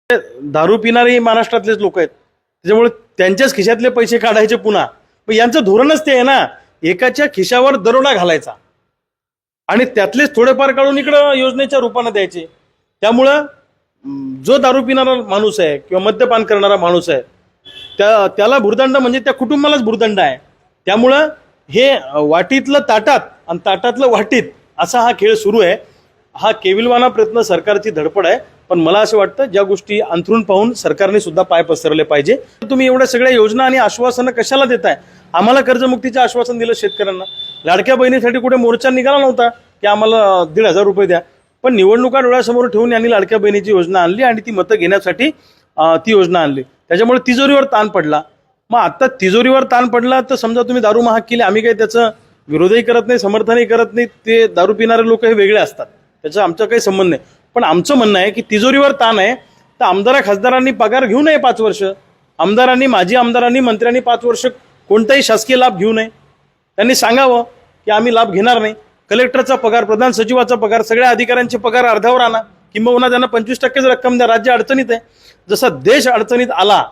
दारू पिणारे महाराष्ट्रातलेच लोक आहेत, त्याच्यामुळे त्यांच्याच खिशातले पैसे काढायचे पुन्हा. पण यांचं धोरणच ते आहे ना, एकाच्या खिशावर दरोडा घालायचा आणि त्यातलेच थोडेफार काढून इकडं योजनेच्या रूपाने द्यायचे. त्यामुळं जो दारू पिणारा माणूस आहे किंवा मद्यपान करणारा माणूस आहे त्याला भुर्दंड म्हणजे त्या कुटुंबालाच भुर्दंड आहे. त्यामुळं हे वाटीतलं ताटात आणि ताटातलं वाटीत असा हा खेळ सुरू आहे. हा केविलवाना प्रयत्न सरकारची धडपड आहे. पण मला असं वाटतं ज्या गोष्टी अंथरून पाहून सरकारने सुद्धा पाय पसरले पाहिजे. तुम्ही एवढ्या सगळ्या योजना आणि आश्वासनं कशाला देताय? आम्हाला कर्जमुक्तीचं आश्वासन दिलं शेतकऱ्यांना, लाडक्या बहिणीसाठी कुठे मोर्चा निघाला नव्हता की आम्हाला 1,500 रुपये द्या, पण निवडणुका डोळ्यासमोर ठेवून यांनी लाडक्या बहिणीची योजना आणली आणि ती मतं घेण्यासाठी ती योजना आणली. त्याच्यामुळे तिजोरीवर ताण पडला. मग आता तिजोरीवर ताण पडला तर समजा तुम्ही दारू महाग केली, आम्ही काही त्याचं विरोधही करत नाही, समर्थनही करत नाही. ते दारू पिणारे लोक हे वेगळे असतात, त्याचा आमचा काही संबंध नाही. पण आमचं म्हणणं आहे की तिजोरीवर ताण आहे तर आमदार खासदारांनी पगार घेऊ नये 5 वर्ष. आमदारांनी, माजी आमदारांनी, मंत्र्यांनी 5 वर्ष कोणताही शासकीय लाभ घेऊ नये. त्यांनी सांगावं की आम्ही लाभ घेणार नाही. कलेक्टरचा पगार, प्रधान सचिवाचा पगार, सगळ्या अधिकाऱ्यांचे पगार अर्ध्यावर आणा, किंबहुना त्यांना 25%च रक्कम द्या. राज्य अडचणीत आहे. जसा देश अडचणीत आला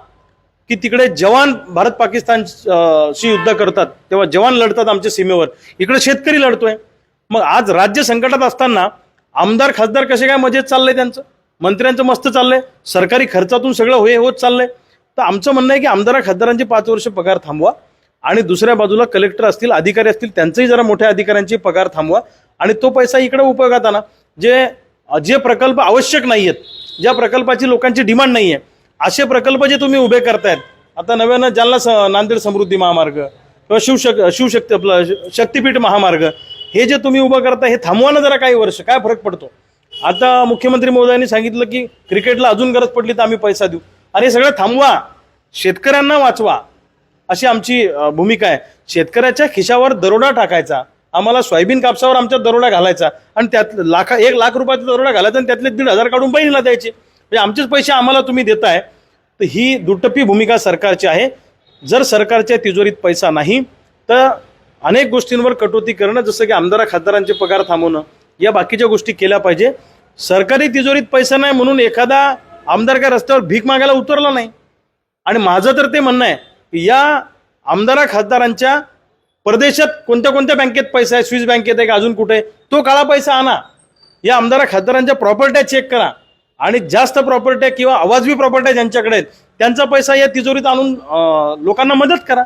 की तिकडे जवान भारत पाकिस्तानशी युद्ध करतात, तेव्हा जवान लढतात आमच्या सीमेवर, इकडे शेतकरी लढतोय. मग आज राज्य संकटात असताना आमदार खासदार कसे काय मजेत चाललंय, त्यांचं मंत्र्यांचं मस्त चाललंय, सरकारी खर्चातून सगळं होत चाललंय. तर आमचं म्हणणं आहे की आमदार खासदारांचे 5 वर्ष पगार थांबवा आणि दुसऱ्या बाजूला कलेक्टर असतील, अधिकारी असतील, त्यांचंही जरा मोठ्या अधिकाऱ्यांचे पगार थांबवा आणि तो पैसा इकडे उपयोगात आणा. जे प्रकल्प आवश्यक नाही आहेत, ज्या प्रकल्पाची लोकांची डिमांड नाही आहे, असे प्रकल्प जे तुम्ही उभे करतायत, आता नव्यानं जालना नांदेड समृद्धी महामार्ग किंवा शिवशक्ती आपलं शक्तीपीठ महामार्ग, हे जे तुम्ही उभं करताय हे थांबवा ना जरा काही वर्ष. काय फरक पडतो? आता मुख्यमंत्री महोदयांनी सांगितलं की क्रिकेटला अजून गरज पडली तर आम्ही पैसा देऊ. अरे सगळं थांबवा, शेतकऱ्यांना वाचवा, अशी आमची भूमिका आहे. शेतकऱ्याच्या खिशावर दरोडा टाकायचा, आम्हाला सोयाबीन कापसावर आमच्या दरोडा घालायचा आणि त्यात 1 लाख रुपयाचा दरोडा घालायचा आणि त्यातले 1,500 काढून बहिणीला द्यायचे. म्हणजे आमचेच पैसे आम्हाला तुम्ही देताय. तर ही दुटप्पी भूमिका सरकारची आहे. जर सरकारच्या तिजोरीत पैसा नाही तर अनेक गोष्टींवर कटोती करणं, जसं की आमदार खासदारांचे पगार थांबवणं, या बाकीच्या गोष्टी केल्या पाहिजे. सरकारी तिजोरीत पैसा नाही म्हणून एखादा आमदार काय रस्त्यावर भीक मागायला उतरला नाही. आणि माझं तर ते म्हणणं आहे की या आमदार खासदारांच्या परदेशात कोणत्या कोणत्या बँकेत पैसा आहे, स्विस बँकेत आहे का अजून कुठे, तो काळा पैसा आणा. या आमदार खासदारांच्या प्रॉपर्ट्या चेक करा आणि जास्त प्रॉपर्ट्या किंवा अवाजवी प्रॉपर्ट्या ज्यांच्याकडे आहेत त्यांचा पैसा या तिजोरीत आणून लोकांना मदत करा.